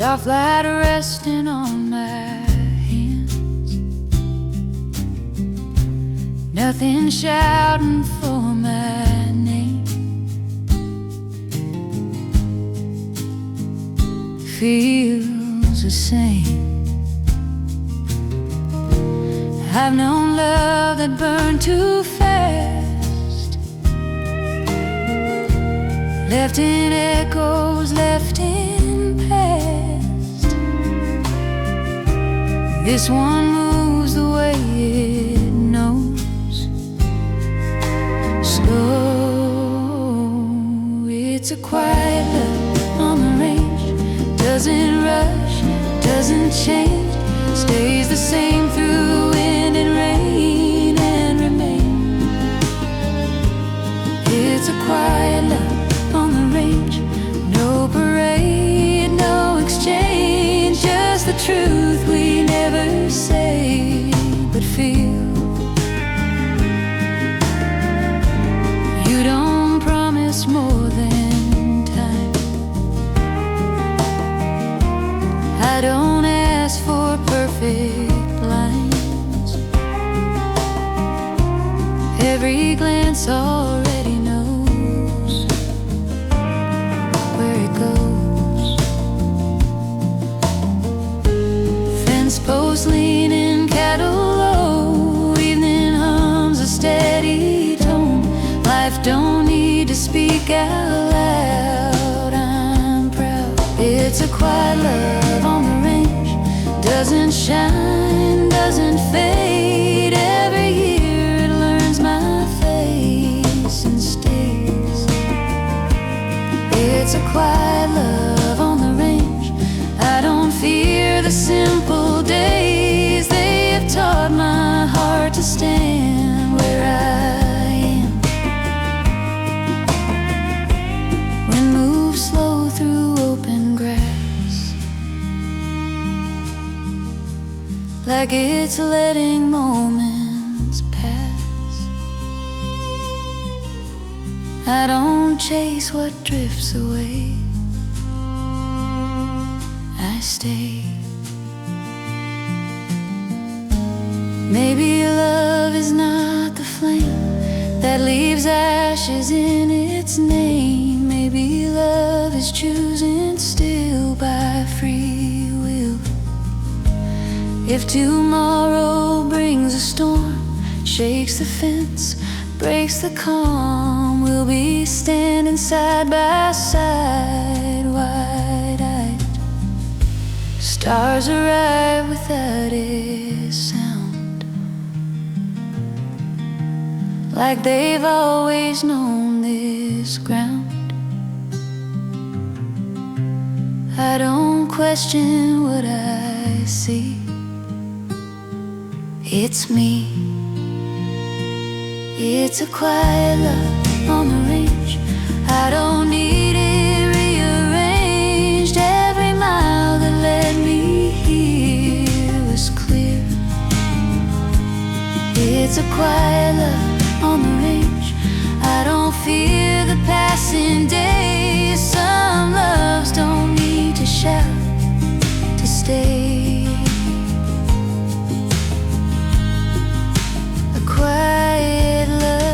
soft light resting on my hands, nothing shouting for my name. Feels the same. I've known love that burned too fast, left in echoes, left in past. This one moves the way it knows, slow. It's a quiet love on the range, doesn't rush, doesn't change, stays the same through wind and rain and remain. It's a quiet love on the range, no parade, no exchange, just the truth we never say but feel. You don't promise more than time, I don't ask for perfect lines. Every glance already knows where it goes. Fence post leaning, cattle low, evening hums a steady tone. Life don't need to speak out loud, I'm proud. It's a quiet love on the range, doesn't shine, doesn't fade. Every year it learns my face and stays. It's a quiet love on the range, I don't fear the simple days. They have taught my heart to stand where I am. Wind moves slow through open grass, like it's letting moments pass. I don't chase what drifts away, I stay. Maybe love is not the flame that leaves ashes in its name. Maybe love is choosing still by free will. If tomorrow brings a storm, shakes the fence, breaks the calm, we'll be standing side by side, wide-eyed. Stars arrive without a sound, like they've always known this ground. I don't question what I see, it's me. It's a quiet love on the range, I don't need it rearranged. Every mile that led me here was clear. It's a quiet love on the range, I don't fear the passing days. Some loves don't need to shout to stay. A quiet love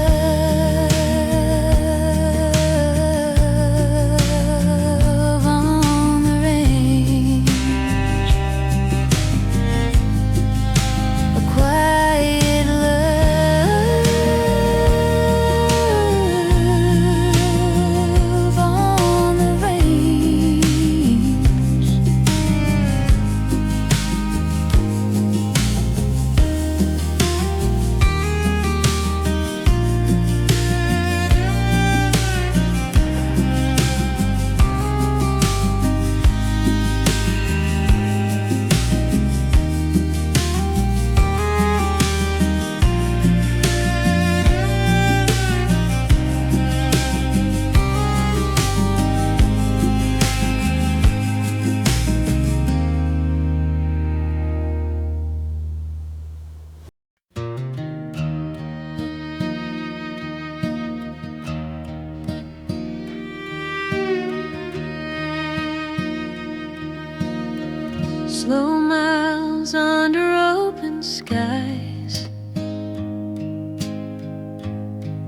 Slow miles under open skies.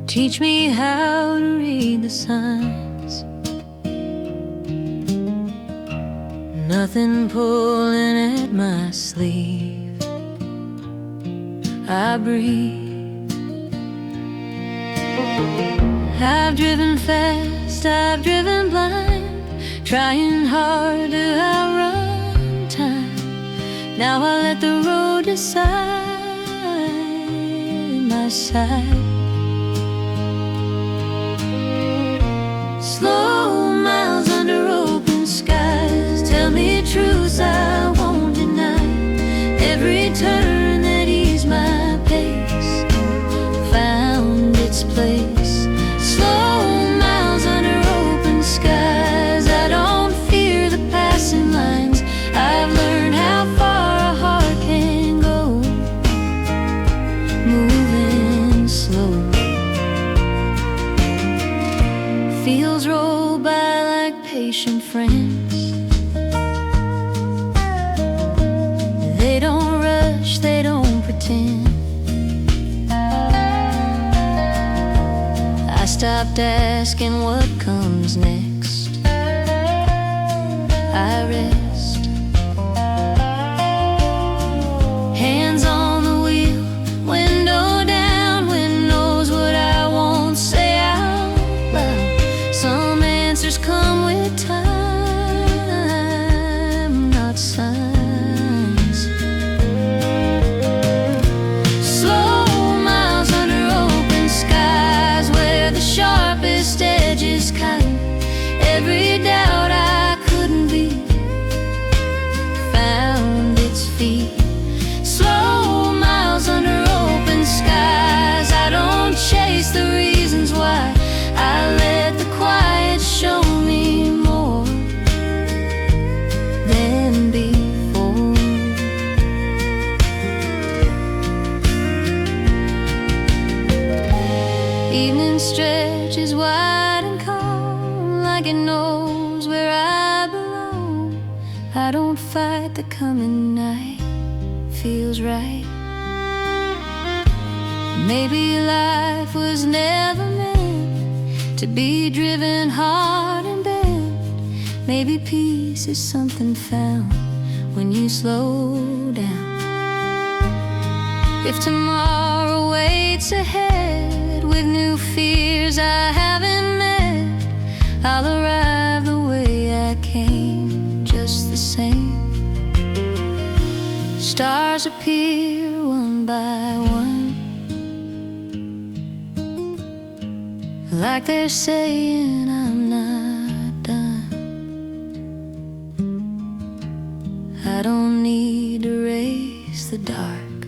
Teach me how to read the signs. Nothing pulling at my sleeve. I breathe. I've driven fast, I've driven blind, trying hard to outrun time. Now I let the road decide my side. Slow miles under open skies. Tell me truths I won't deny. Every turn that eased my pace found its place. Slow miles under open skies. I don't fear the passing lines. I've learned how far a heart can go, moving slow. Fields roll by like patient friends. They don't rush, they don't pretend. I stopped asking what comes next. I rest. Hands on the wheel, window down. Wind knows what I won't say out loud. Some answers come with time, not signs. Slow miles under open skies, where the sharpest edges cut. Every doubt I couldn't be found its feet. Slow miles under open skies. I don't chase the reasons why. I let the quiet show me more than before. Evening stretches wide and calm, like it knows where I belong. I don't fight the coming night, feels right. Maybe life was never meant to be driven hard and bent. Maybe peace is something found when you slow down. If tomorrow waits ahead with new fears I haven't met, I'll arrive the way I came, just the same. Stars appear one by one, like they're saying I'm not done. I don't need to race the dark.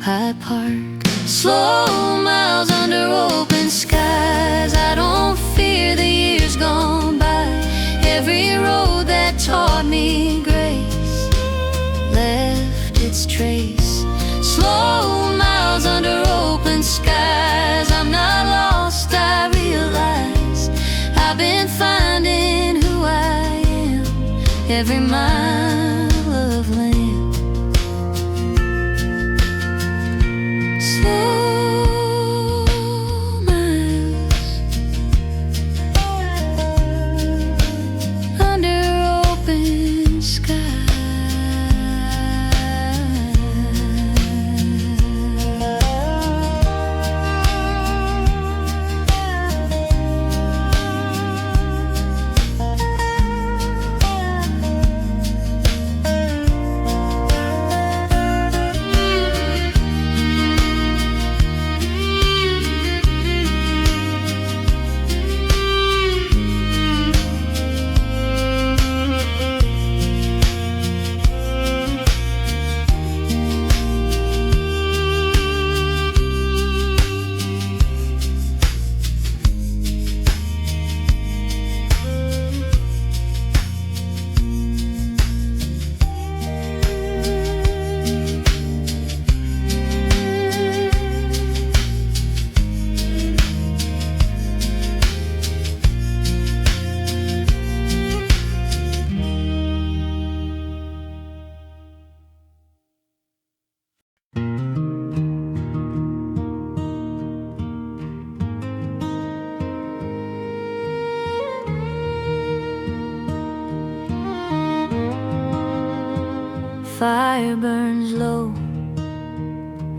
I park. Slow miles under open skies. I don't fear the years gone by. Every road that taught me grace left its trace. Slow miles under open skies. I'm not lost, I realize. I've been finding who I am every mile of land. Slow miles under open skies. fire burns low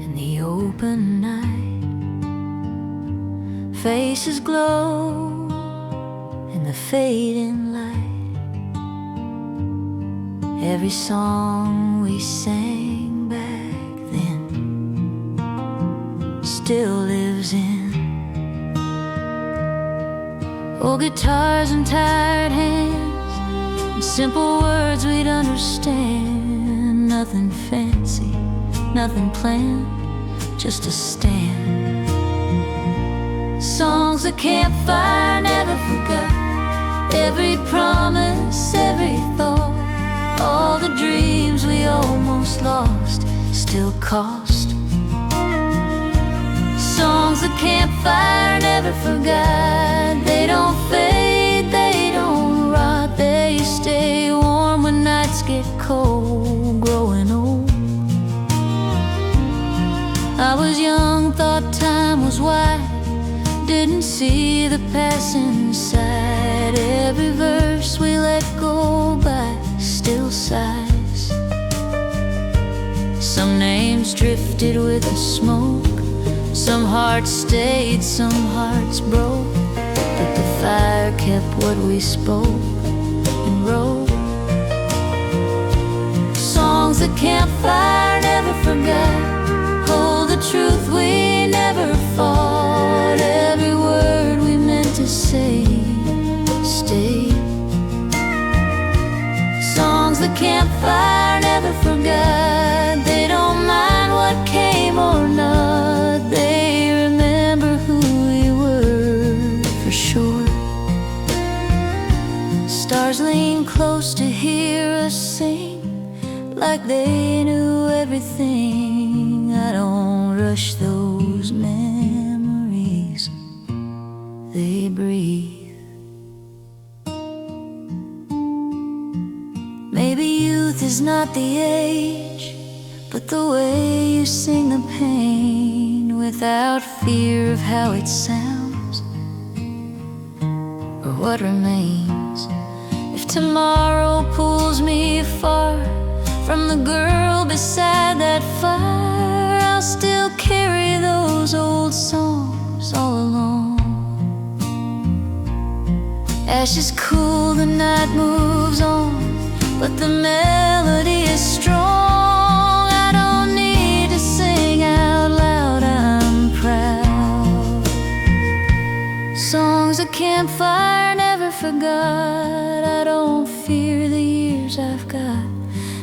in the open night. Faces glow in the fading light. Every song we sang back then still lives in old guitars and tired hands, and simple words we'd understand. Nothing fancy, nothing planned, just a stand. Songs the campfire never forgot. Every promise, every thought, all the dreams we almost lost still cost. Songs the campfire never forgot. They don't fade, they don't rot. They stay warm when nights get cold. Growing old, I was young, thought time was wide, didn't see the passing side. Every verse we let go by still sighs. Some names drifted with the smoke. Some hearts stayed, some hearts broke, but the fire kept what we spoke and wrote. Songs the campfire never forgot. Hold the truth we never fought. Every word we meant to say stayed. Songs the campfire never forgot. They don't mind what came or not. They remember who we were for sure. Stars lean close to hear us sing, like they knew everything. I don't rush those memories, they breathe. Maybe youth is not the age, but the way you sing the pain, without fear of how it sounds or what remains. If tomorrow pulls me far from the girl beside that fire, I'll still carry those old songs all along. Ashes cool, the night moves on, but the melody is strong. I don't need to sing out loud, I'm proud. Songs a campfire never forgot. I don't fear the years I've got.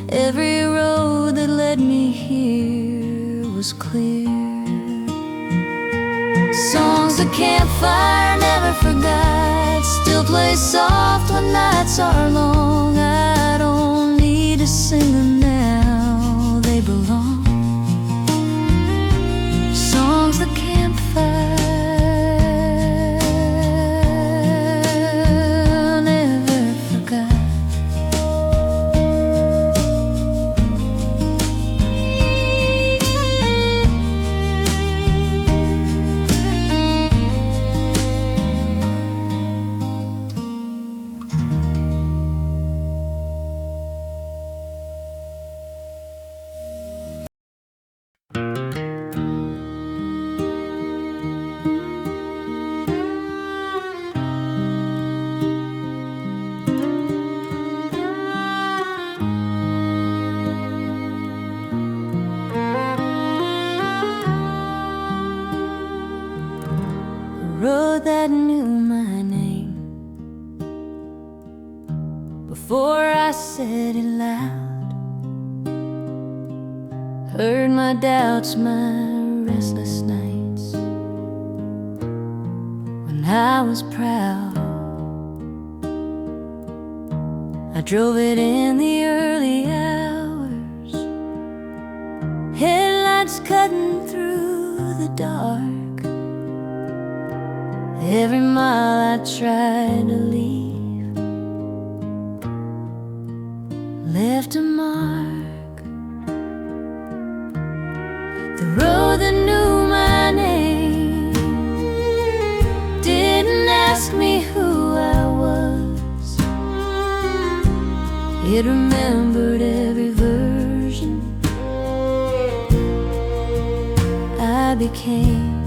Every road that led me here was clear. Songs the campfire never forgot. Still play soft when nights are long. I don't need to sing them now, they belong. Songs the campfire never forgot. Road that knew my name before I said it loud. Heard my doubts, my restless nights when I was proud. I drove it in the early hours, headlights cutting through the dark. Every mile I tried to leave left a mark. The road that knew my name didn't ask me who I was. It remembered every version became.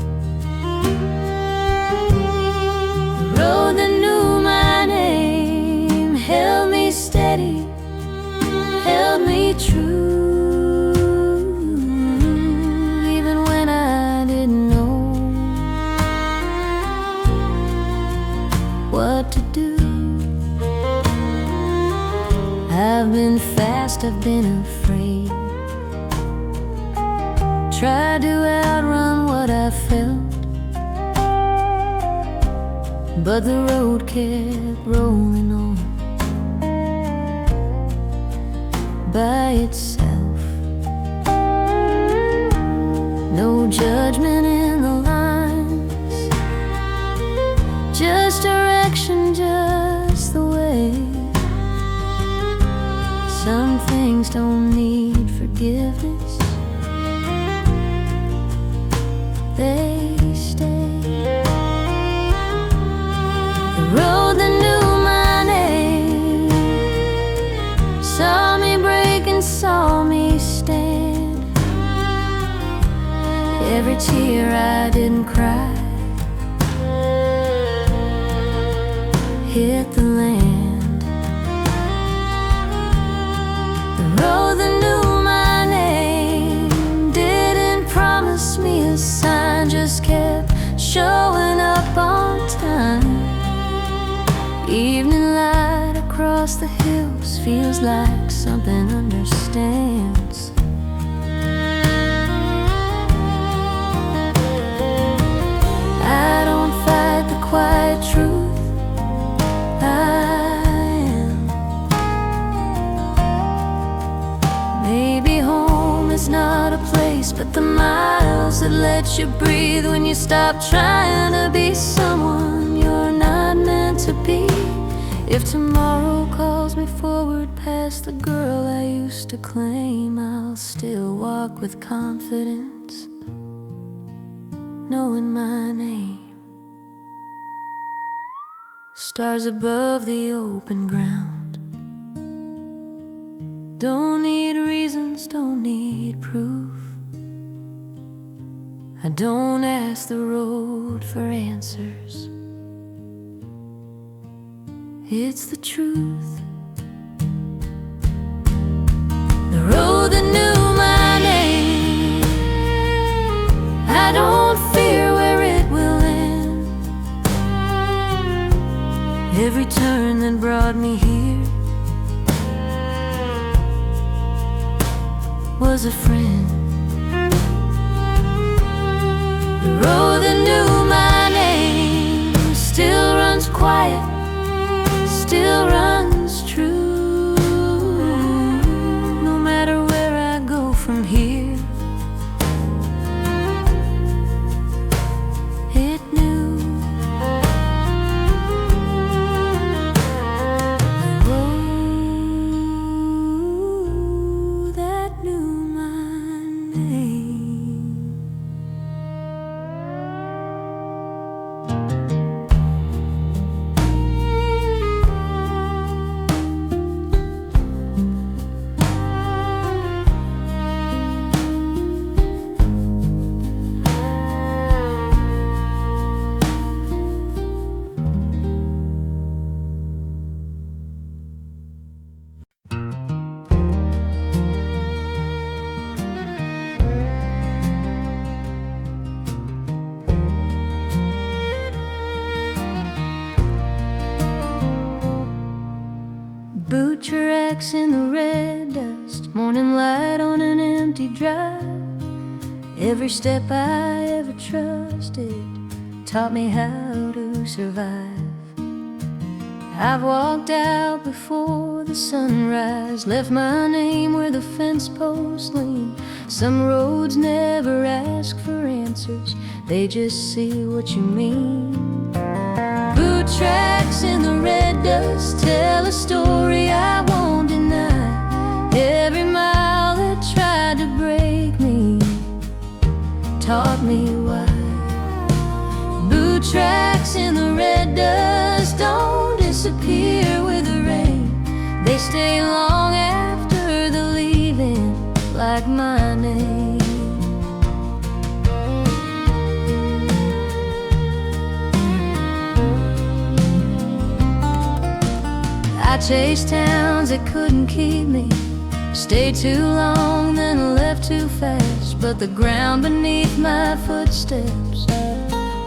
The road that knew my name held me steady, held me true, even when I didn't know what to do. I've been fast, I've been afraid, tried to outrun what I felt, but the road kept rolling on by itself. No judgment in the lines, just direction, just the way. Some things don't need forgiveness, they stay. The road that knew my name saw me break and saw me stand. Every tear I didn't cry hit the land. The road that knew my name didn't promise me a sign, just kept showing up on time. Evening light across the hills feels like something understands. I don't fight the quiet truth, I am. Maybe home is not a place, but the miles that let you breathe when you stop trying to be someone you're not meant to be. If tomorrow calls me forward past the girl I used to claim, I'll still walk with confidence, knowing my name. Stars above the open ground, don't need reasons, don't need proof. I don't ask the road for answers, it's the truth. The road that knew my name, I don't fear where it will end. Every turn that brought me here was a friend. The road that knew my name still runs quiet, still runs true. No matter where I go from here, it knew. The road that knew my name. Boot tracks in the red dust, morning light on an empty drive. Every step I ever trusted taught me how to survive. I've walked out before the sunrise, left my name where the fence posts lean. Some roads never ask for answers, they just see what you mean. Boot tracks in the red dust tell a story I won't deny. Every mile that tried to break me taught me why. Boot tracks in the red dust don't disappear with the rain, they stay long after the leaving, like my name. I chased towns that couldn't keep me, stayed too long, then left too fast. But the ground beneath my footsteps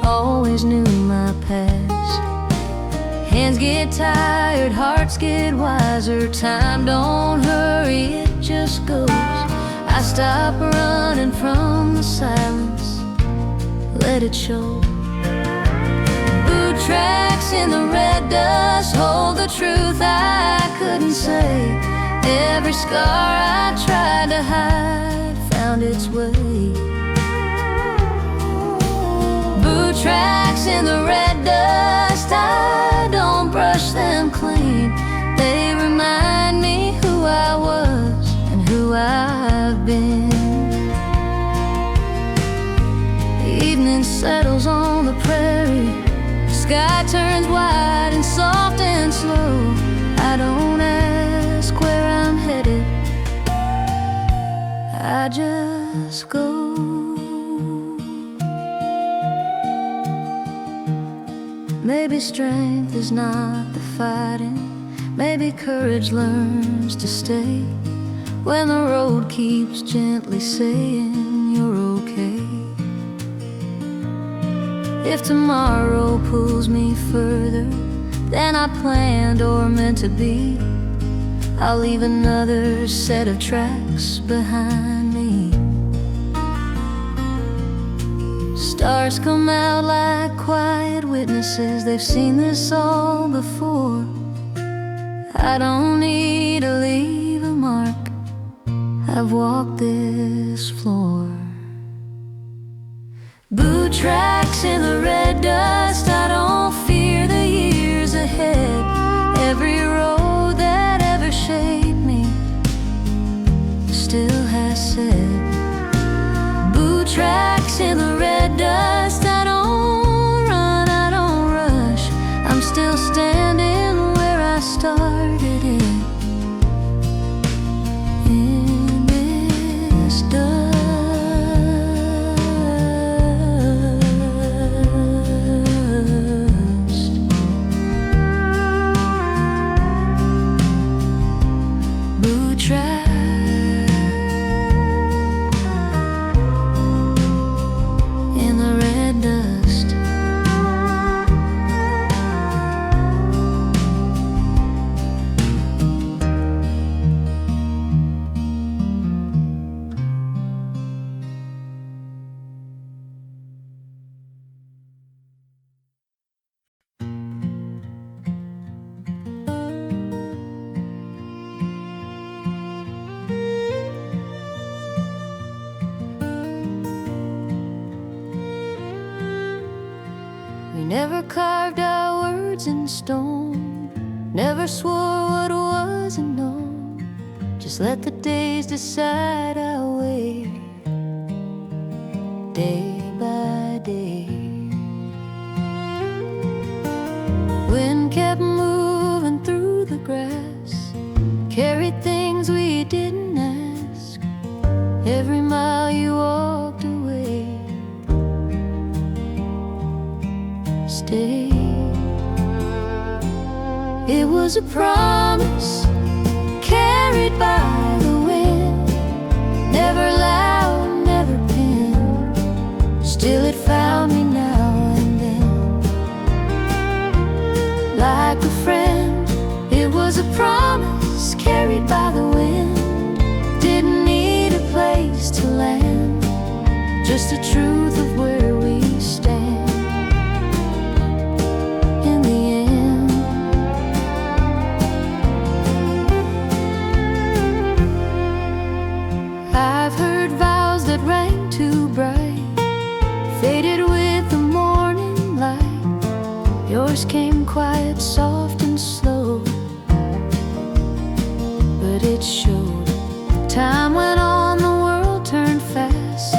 always knew my past. Hands get tired, hearts get wiser. Time don't hurry, it just goes. I stop running from the silence, let it show. Boot tracks in the red dust hold the truth I couldn't say. Every scar I tried to hide found its way. Boot tracks in the red dust, I don't brush them clean. They remind me who I was and who I've been. The evening settles on the prairie, the sky turns wide and soft and slow. I don't ask where I'm headed, I just go. Maybe strength is not the fighting, maybe courage learns to stay when the road keeps gently saying you're okay. If tomorrow pulls me further than I planned or meant to be, I'll leave another set of tracks behind me. Stars come out like quiet witnesses, they've seen this all before. I don't need to leave a mark, I've walked this floor. Boot tracks in the red dust, I don't fear the years ahead. Every road that ever shaped me still has said. Boot tracks in the red dust, I don't run, I don't rush. I'm still standing where I started it, in this dust. Boot tracks in the red dust. We never carved our words in stone, never swore what wasn't known. Just let the days decide our way, day by day. Wind kept moving through the grass, carried things we didn't ask. Every mile you walked away, stay. It was a promise carried by the wind, never loud, never pinned. Still it found me now and then, like a friend. It was a promise carried by the wind, didn't need a place to land, just the truth of where we stand. In the end, I've heard vows that rang too bright, faded with the morning light. Yours came quiet, soft and slow, but it showed. Time went on, the world turned fast.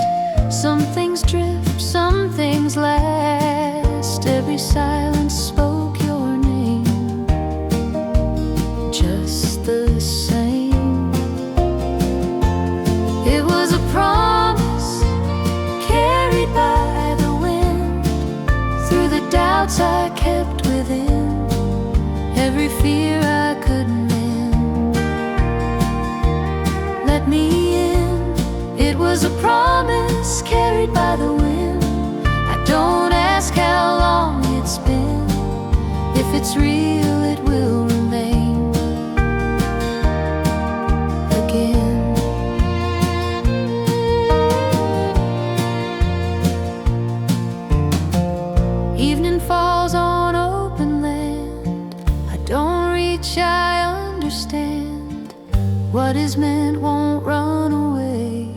Some things drift, some things last. Every silence spoke your name, just the same. It was a promise carried by the wind, through the doubts I kept within, every fear I could was a promise carried by the wind. I don't ask how long it's been. If it's real, it will remain again. Evening falls on open land. I don't reach, I understand. What is meant won't run away,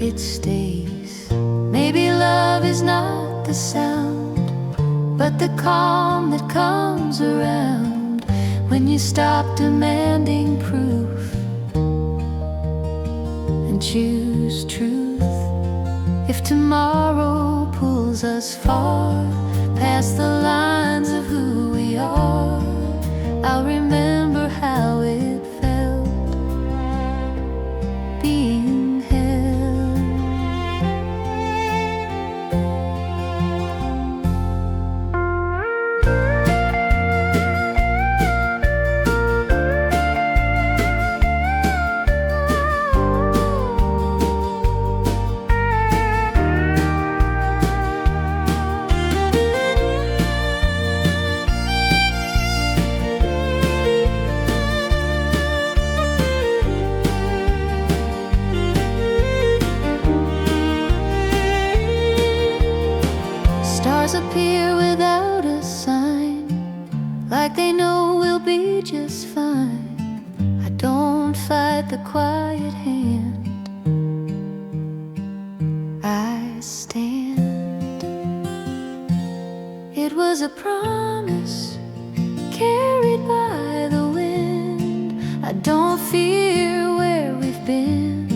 it stays. Maybe love is not the sound, but the calm that comes around when you stop demanding proof and choose truth. If tomorrow pulls us far past the lines of who we are, I'll remember how it felt being held. Stars appear without a sign, like they know we'll be just fine. I don't fight the quiet hand, I stand. It was a promise carried by the wind. I don't fear where we've been.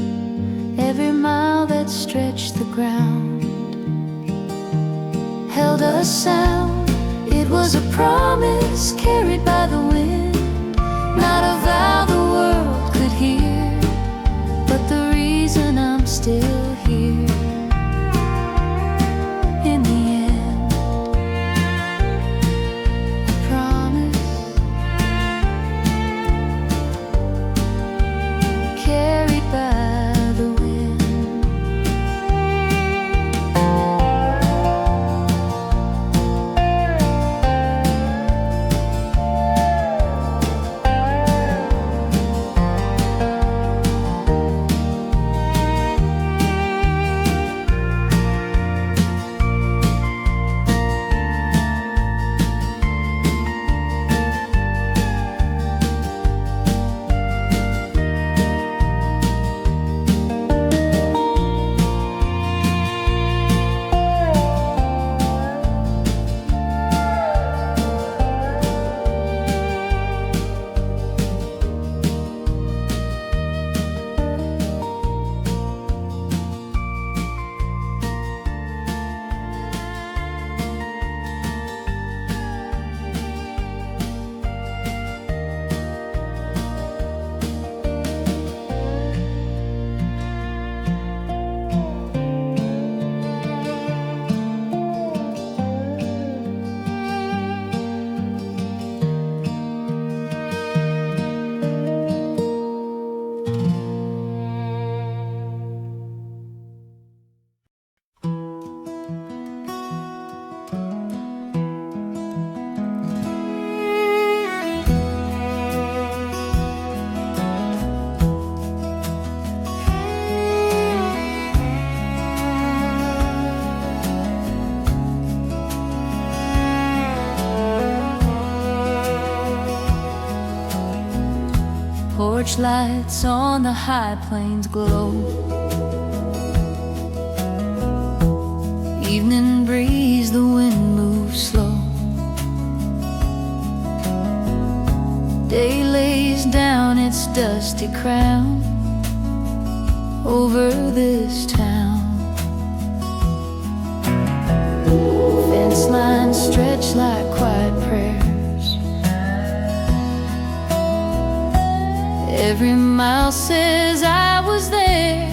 Every mile that stretched the ground held us sound. It was a promise carried by the wind, not a vow the world could hear, but the reason I'm still here in the end. A promise carried by the wind. Porch lights on the high plains glow. Evening breeze, the wind moves slow. Day lays down its dusty crown over this town. Fence lines stretch like quiet prayers. Every mile says I was there.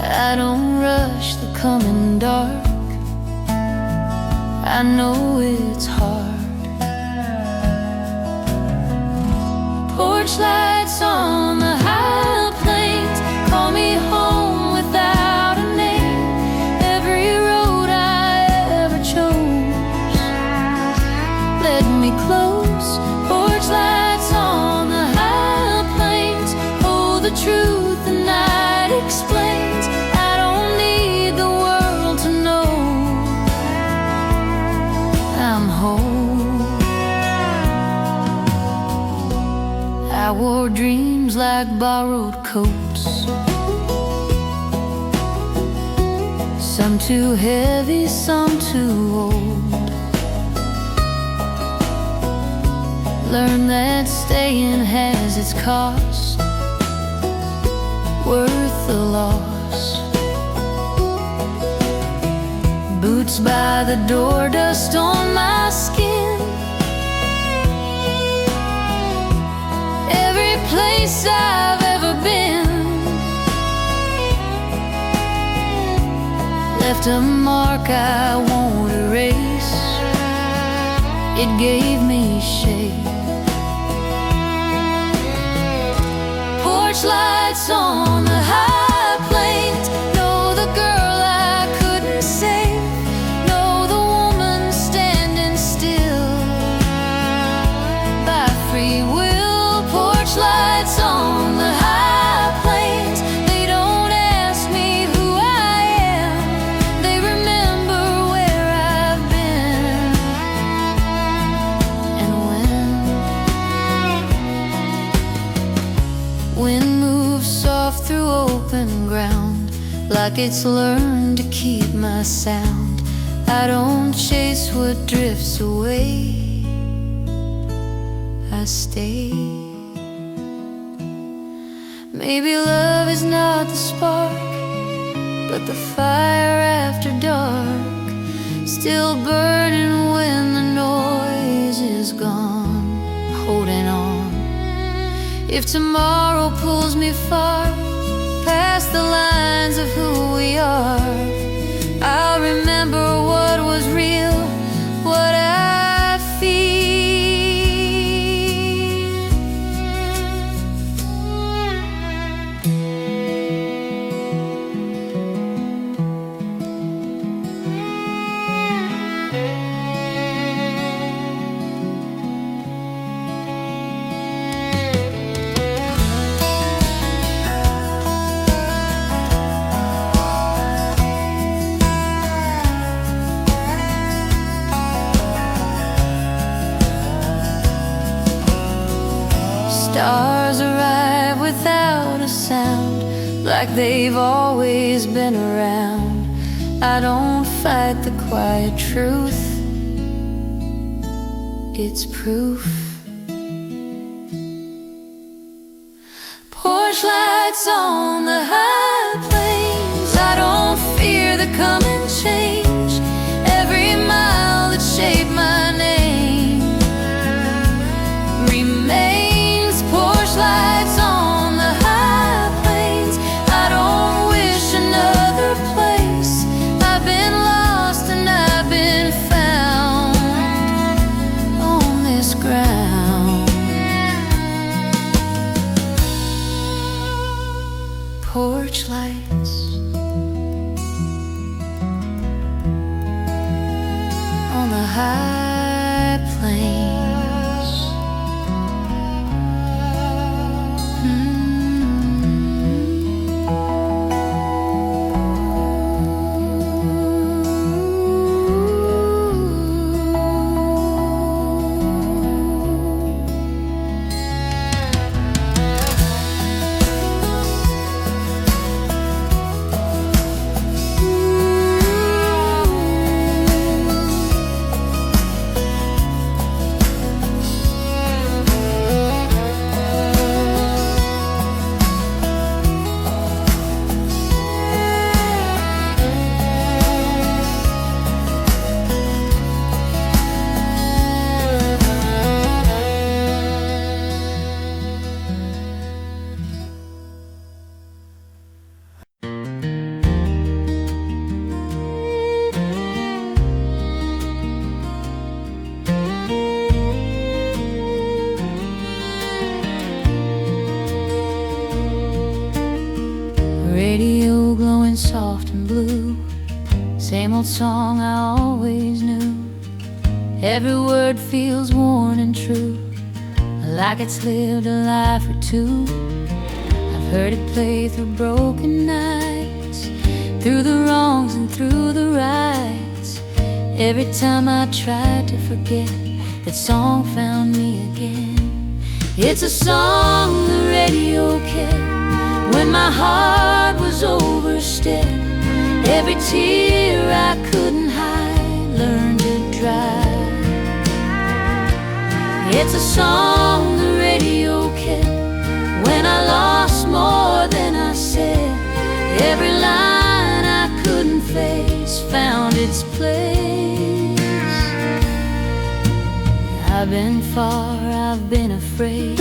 I don't rush the coming dark. I know it's hard. Poor Porch lights on the high plains call me home without a name. Every road I ever chose led me close. Porch lights on the high plains hold the truth the night explains. I don't need the world to know I'm whole. I wore dreams like borrowed coats, some too heavy, some too old. Learn that staying has its cost, worth the loss. Boots by the door, dust on my skin. Every place I've ever been left a mark I won't erase. It gave me shape. Porch lights on the high plains know the girl I couldn't save, know the woman standing still by free will. Porch lights on the high plains, they don't ask me who I am, they remember where I've been and when. Wind moves soft through open ground, like it's learned to keep my sound. I don't chase what drifts away, I stay. Maybe love is not the spark, but the fire after dark, still burning when the noise is gone. Holding on. If tomorrow pulls me far past the lines of who we are, I'll remember what was real, what I feel. Stars arrive without a sound, like they've always been around. I don't fight the quiet truth, it's proof. Porch lights on the high plains, I don't fear the coming change. Every mile that shaped my name remains. Porch lights on the high plains, I don't wish another place. I've been lost and I've been found on this ground. Porch lights on the high plains. old song I always knew. Every word feels worn and true, like it's lived a life or two. I've heard it play through broken nights, through the wrongs and through the rights. Every time I tried to forget, that song found me again. It's a song the radio kept when my heart was overstepped. Every tear I couldn't hide learned to dry. It's a song the radio kept when I lost more than I said. Every line I couldn't face found its place. I've been far, I've been afraid,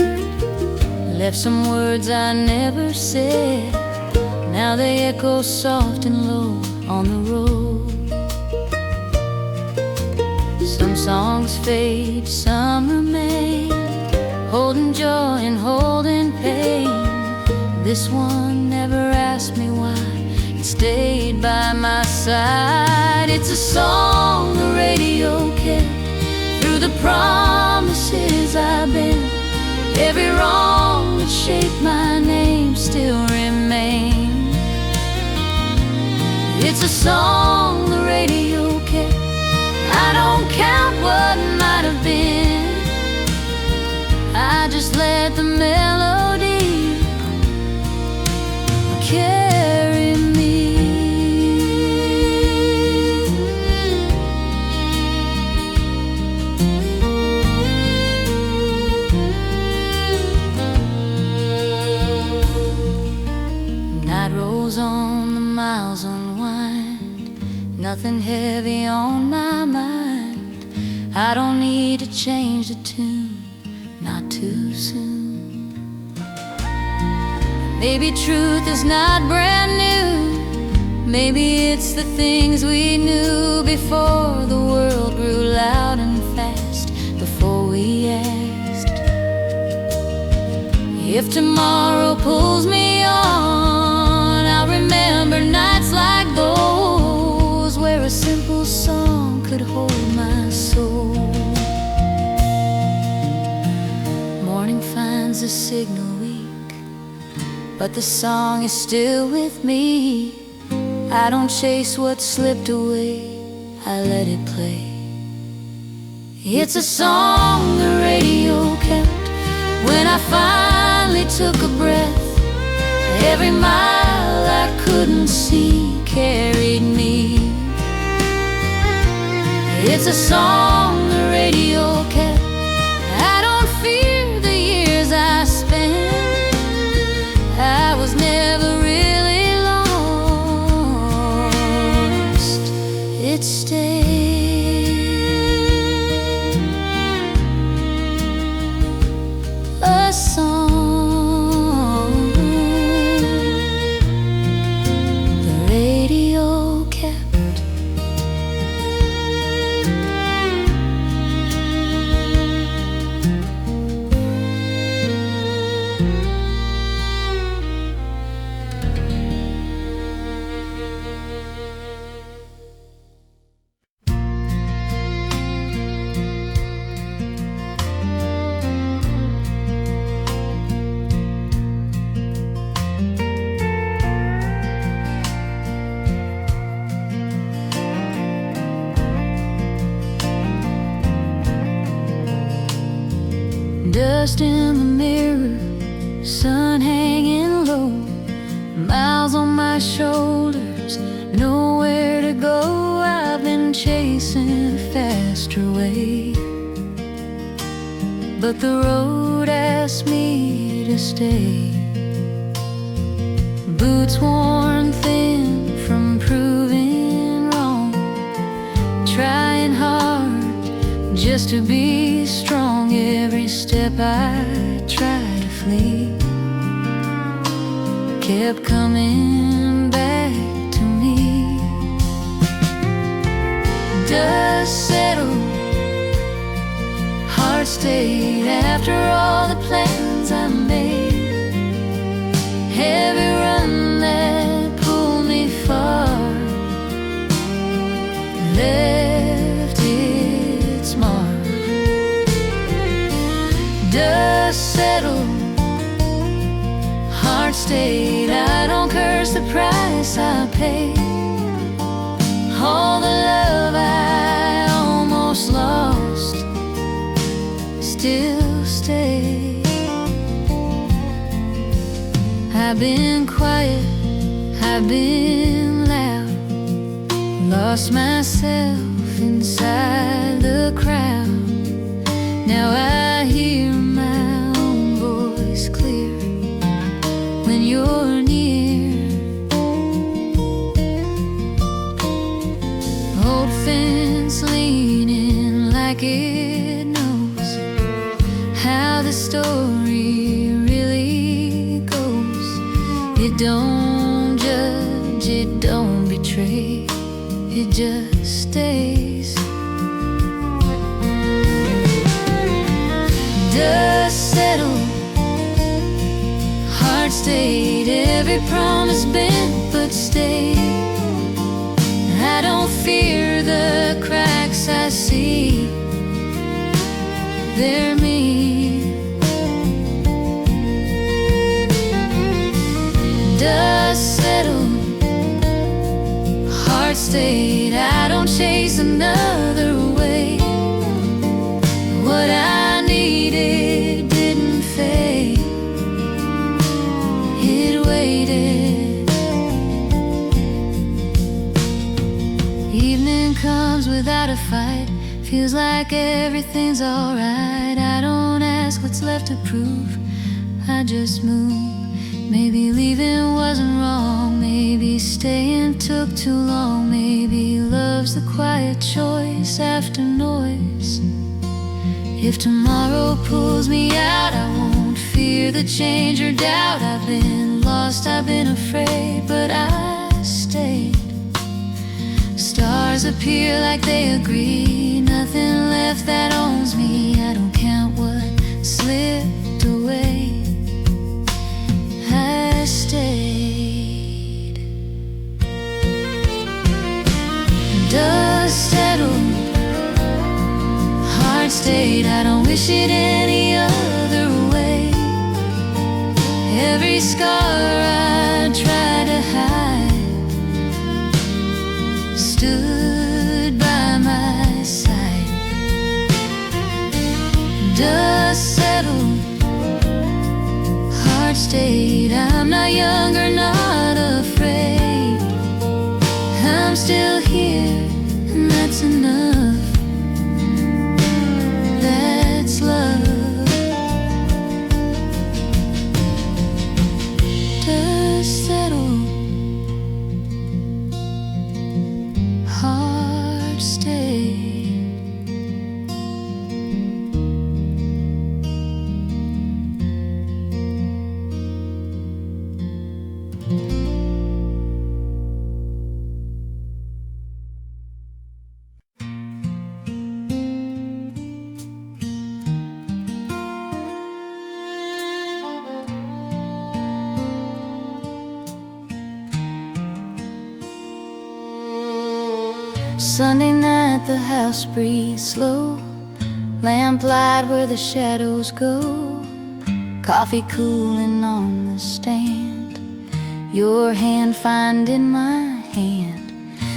left some words I never said. Now they echo soft and low on the road. Some songs fade, some remain, holding joy and holding pain. This one never asked me why, it stayed by my side. It's a song the radio kept through the promises I've been. Every wrong that shaped my name still remains. It's a song the radio kept. I don't count what might have been, I just let the melody carry me. Night rolls on, the miles unwind, nothing heavy on my mind. I don't need to change the tune, not too soon. Maybe truth is not brand new, maybe it's the things we knew before the world grew loud and fast, before we asked if tomorrow pulls me on. I'll remember nights like those, where a simple song could hold my soul. Morning finds the signal weak, but the song is still with me. I don't chase what slipped away, I let it play. It's a song the radio kept when I finally took a breath. Every mile I couldn't see carried me. It's a song the radio kept. I don't fear the years I spent, I was never really lost. It stayed a song the radio kept. Dust in the mirror, sun hanging low, miles on my shoulders, nowhere to go. I've been chasing a faster way, but the road asked me to stay. Boots worn thin from proving wrong, trying hard just to be strong. Every step I tried to flee kept coming back to me. Dust settled, heart stayed after all the plans I made. Heavy run that pulled me far, dust settled, heart stayed. I don't curse the price I paid. All the love I almost lost still stays. I've been quiet, I've been loud, lost myself inside the crowd. Now I hear my own voice clear when you're near. Old fence leaning like it knows how the story really goes. It don't judge, it don't betray, it just stays. Dust settled, heart stayed. Every promise bent but stayed. I don't fear the cracks I see, they're me. Dust settled, heart stayed. I don't chase another way. What I needed didn't fade, it waited. Evening comes without a fight, feels like everything's alright. I don't ask what's left to prove, I just move. Maybe leaving wasn't wrong, maybe staying took too long. Maybe love's the quiet choice after noise. If tomorrow pulls me out, I won't fear the change or doubt. I've been lost, I've been afraid, but I stayed. Stars appear like they agree, nothing left that owns me. I don't count what slipped away, I stayed. Dust settled, heart stayed. I don't wish it any other way. Every scar I tried to hide stood by my side. Dust settled, heart stayed. I'm not younger, not afraid. I'm still here, and that's enough. That's love. Dust settled, heart stayed. Sunday night, the house breathes slow, lamplight where the shadows go, coffee cooling on the stand, your hand finding my hand.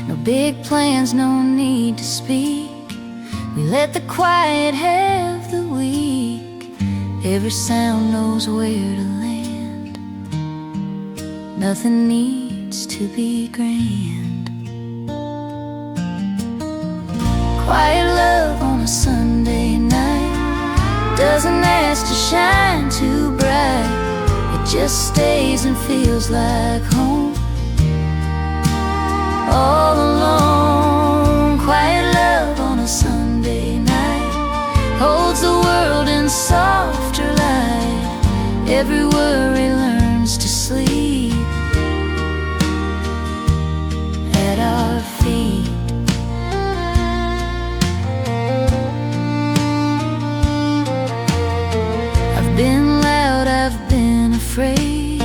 No big plans, no need to speak, we let the quiet have the weak. Every sound knows where to land, nothing needs to be grand. Quiet love on a Sunday night doesn't ask to shine too bright, it just stays and feels like home. All alone, quiet love on a Sunday night holds the world in softer light. Every worry learns to sleep at our feet. Been loud, I've been afraid,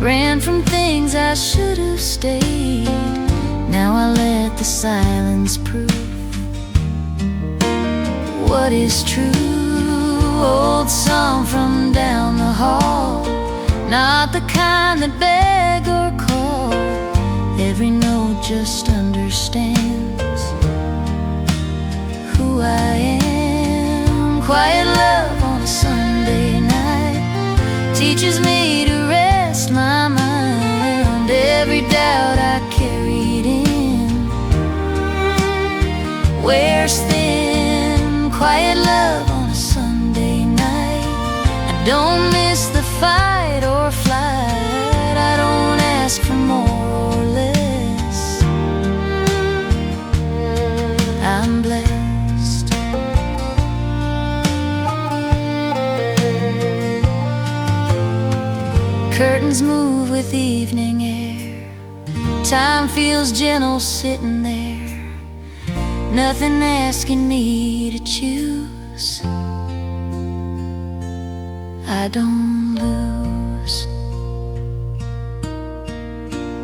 ran from things I should have stayed. Now I let the silence prove what is true. old song from down the hall, not the kind that beg or call. Every note just understands who I am. Quiet love on a Sunday night teaches me to rest my mind. Every doubt I carried in wears thin. Quiet love on a Sunday night. I don't miss the fight or flight. I don't ask for more or less. I'm blessed. Curtains move with evening air. Time feels gentle sitting there. Nothing asking me to choose. I don't lose.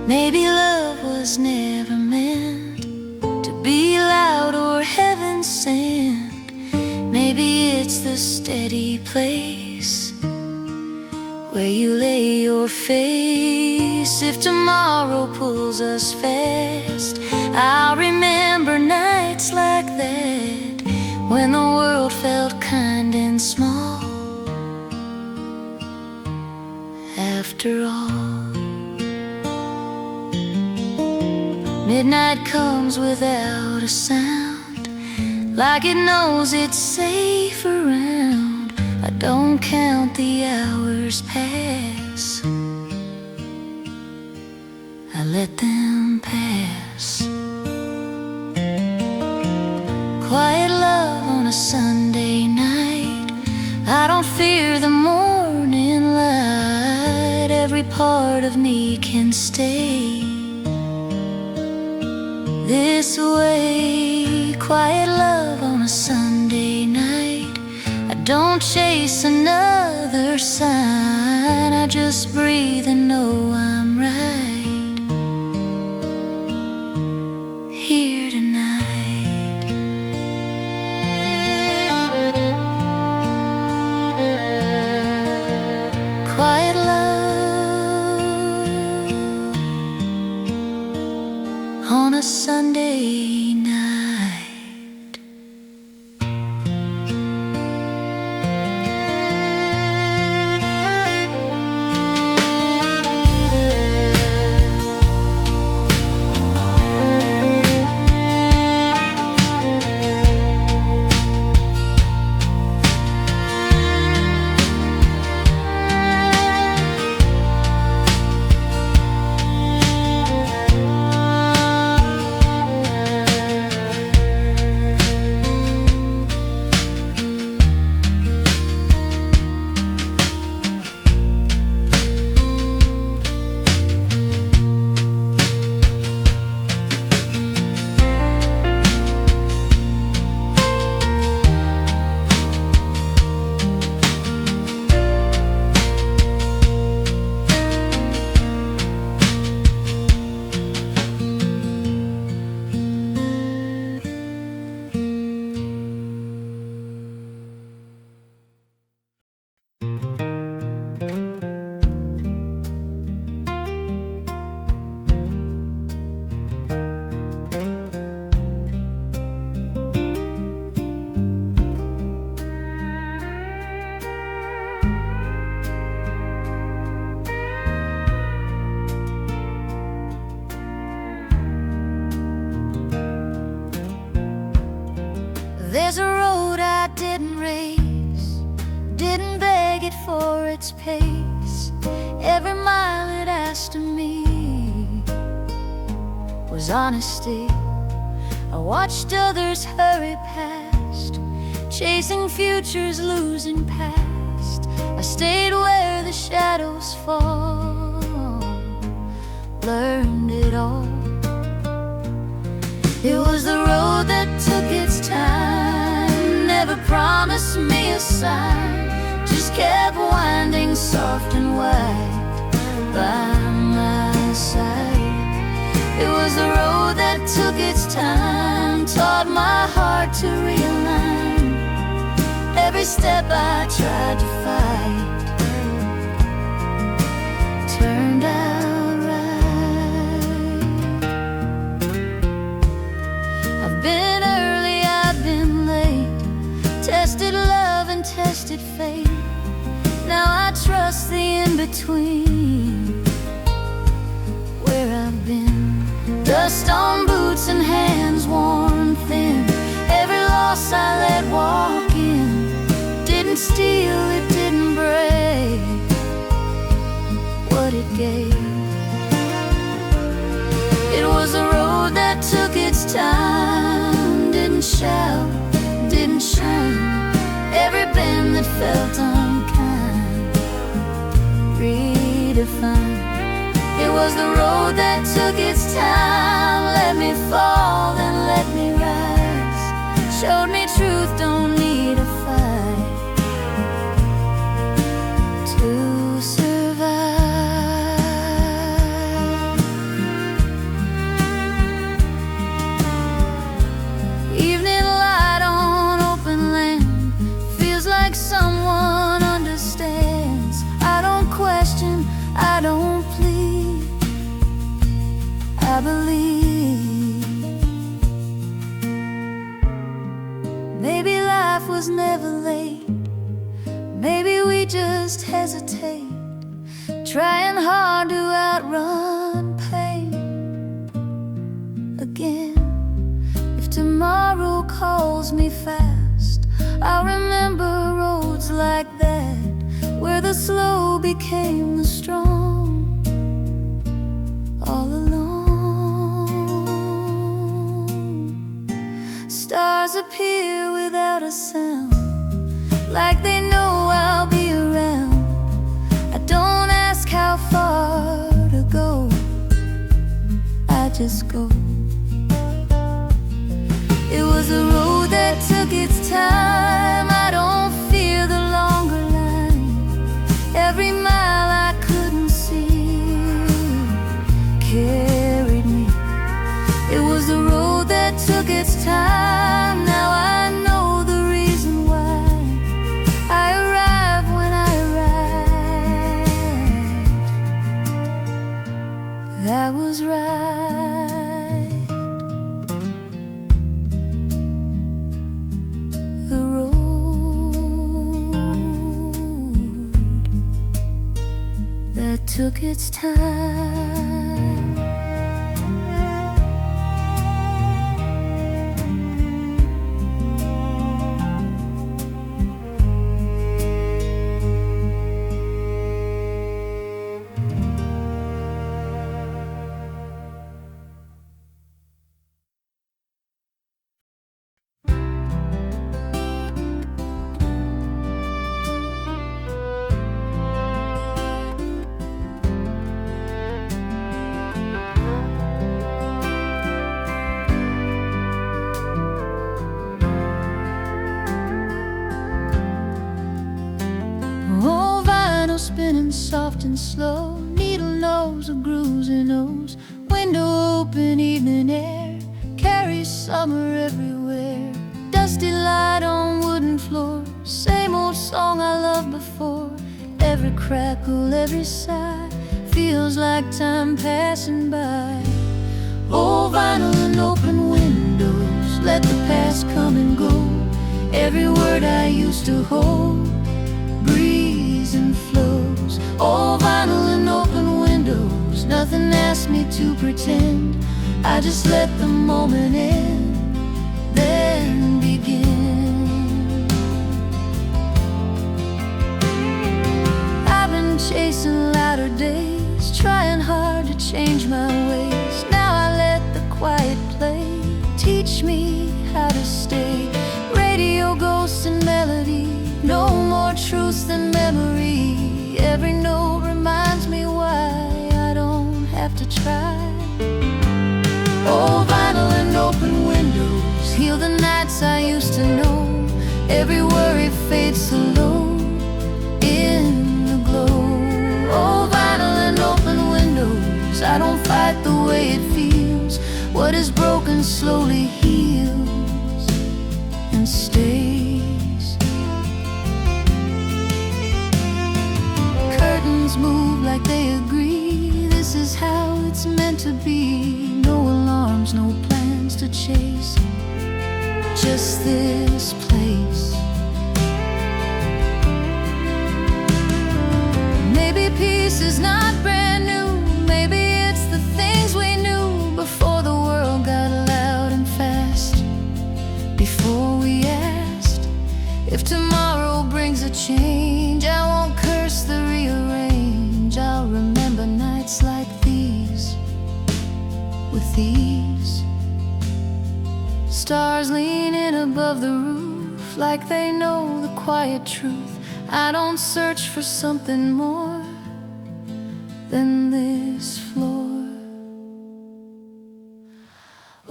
Maybe love was never meant to be loud or heaven sent. Maybe it's the steady place where you lay your face. If tomorrow pulls us fast, I'll remember nights like that, when the world felt kind and small. After all, midnight comes without a sound, like it knows it's safe around. I don't count the hours pass, I let them pass. Quiet love on a Sunday night. I don't fear the morning light. Every part of me can stay this way. Quiet love on a Sunday night. I don't chase another sign. I just breathe and know I'm right here tonight. Quiet love on a Sunday night. There's a road I didn't race, didn't beg it for its pace. Every mile it asked of me was honesty. I watched others hurry past, chasing futures, losing past. I stayed where the shadows fall, learned it all. It was the road that took its time, never promised me a sign, just kept winding soft and wide by my side. It was the road that took its time, taught my heart to realign. Every Every step I tried to fight turned out right. I've been early, I've been late, tested love and tested fate. Now I trust the in-between, where I've been. Dust on boots and hands worn thin. Every loss I let walk in. Didn't steal, it didn't break what it gave. It was a road that took its time. Didn't shout, didn't shine. Every bend that felt unkind, redefined. It was the road that took its time. Let me fall, then let me rise. Showed me truth don't need a fight to survive. Evening light on open land feels like someone understands. I don't question, I don't plead, I believe. Maybe life was never late. Maybe we just hesitate, trying hard to outrun pain again. If tomorrow calls me fast, I'll remember roads like that, where the slow became the strong. All alone, stars appear without a sound, like they know I'll be around. I don't ask how far to go, I just go. It was a road that took its time. I don't fear the longer line. Every mile I couldn't see carried me. It was the road that took its time. Now I know the reason why I arrived when I arrived. That was right. The road that took its time. Spinning soft and slow, needle nose or groovy nose. Window open, evening air carries summer everywhere. Dusty light on wooden floor, same old song I loved before. Every crackle, every sigh feels like time passing by. Old vinyl and open windows, let the past come and go. Every word I used to hold breathes and flows. Old vinyl and open windows, nothing asked me to pretend. I just let the moment end, then begin. I've been chasing louder days, trying hard to change my ways. Now I let the quiet play teach me how to stay. Radio, ghosts and melody, no more truth than memory. Every note reminds me why I don't have to try. Old vinyl and open windows heal the nights I used to know. Every worry fades slow in the glow. Old vinyl and open windows, I don't fight the way it feels. What is broken slowly heals and stays. like they agree this is how it's meant to be. No alarms, no plans to chase, just this place. Maybe peace is not brand new. Maybe it's the things we knew before the world got loud and fast. Before we asked if tomorrow brings a change, I won't curse the rearrange. I'll remember nights like these with ease. Stars leaning above the roof like they know the quiet truth. I don't search for something more than this floor.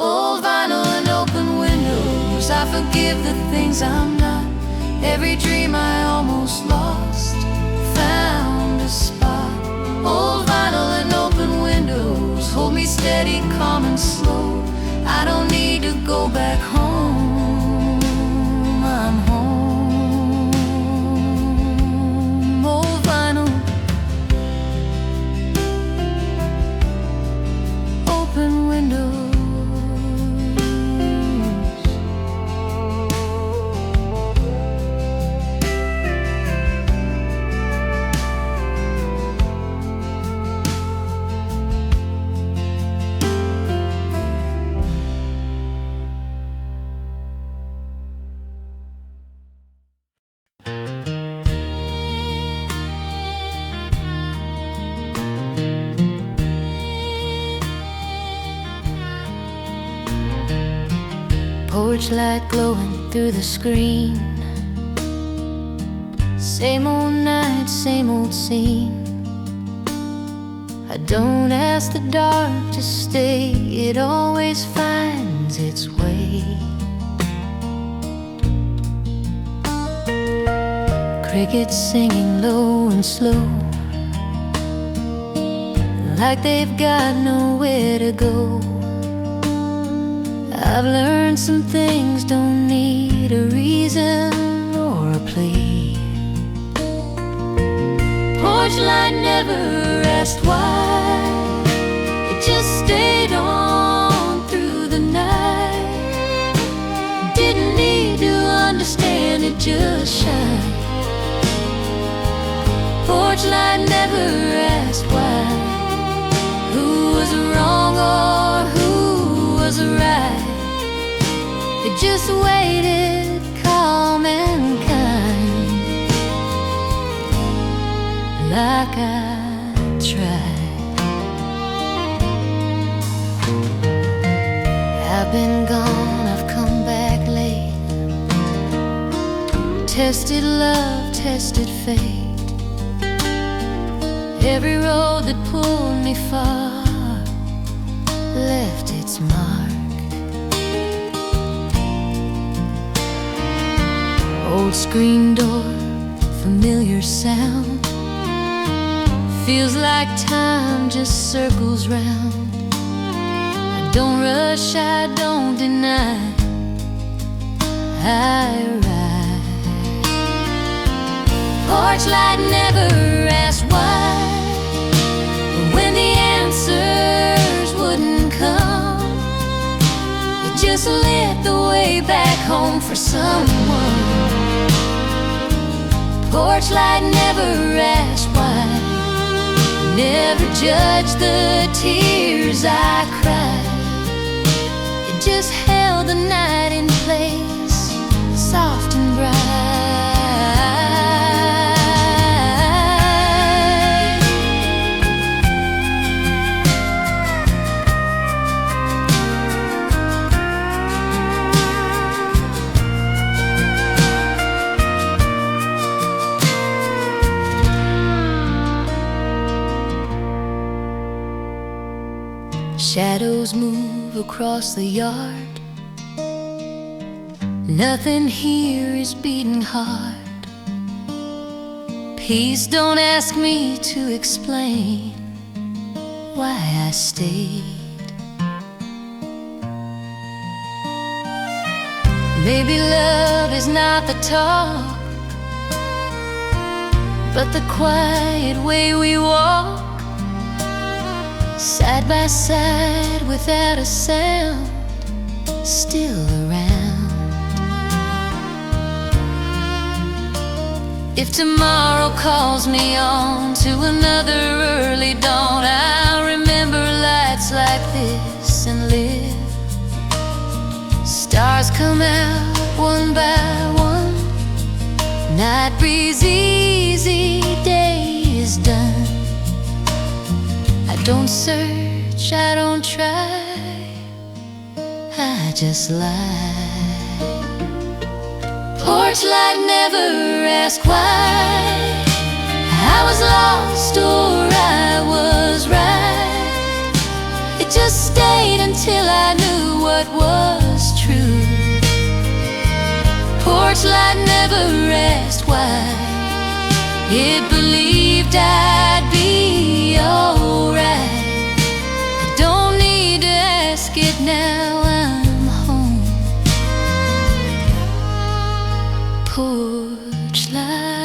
Old vinyl and open windows, I forgive the things I'm not. Every dream I almost lost found a spot. Old vinyl and open windows hold me steady, calm and slow. I don't need to go back home, I'm home. Old vinyl, open windows. Porch light glowing through the screen. Same old night, same old scene. I don't ask the dark to stay, it always finds its way. Crickets singing low and slow, like they've got nowhere to go. I've learned some things don't need a reason or a plea. Porch light never asked why, it just stayed on through the night. Didn't need to understand, it just shined. Porch light never asked why, who was wrong or who was right. It just waited, calm and kind, like I tried. I've been gone, I've come back late. Tested love, tested fate. Every road that pulled me far left its mark. Old screen door, familiar sound. Feels like time just circles round. I don't rush, I don't deny, I arrive. Porch light never asked why, but when the answers wouldn't come, it just lit the way back home for someone. Porch light never asked why, never judged the tears I cried. It just held the night in place, soft and bright. Shadows move across the yard. Nothing here is beating hard. Please don't ask me to explain why I stayed. Maybe love is not the talk, but the quiet way we walk, side by side without a sound, still around. If tomorrow calls me on to another early dawn, I'll remember lights like this and live. Stars come out one by one, night breeze easy, day is done. I don't search, I don't try, I just lie. Porch light, never ask why. I was lost or I was right. It just stayed until I knew what was true. Porch light never asked why. It believed I'd be alright. I don't need to ask it now, I'm home. Porch light.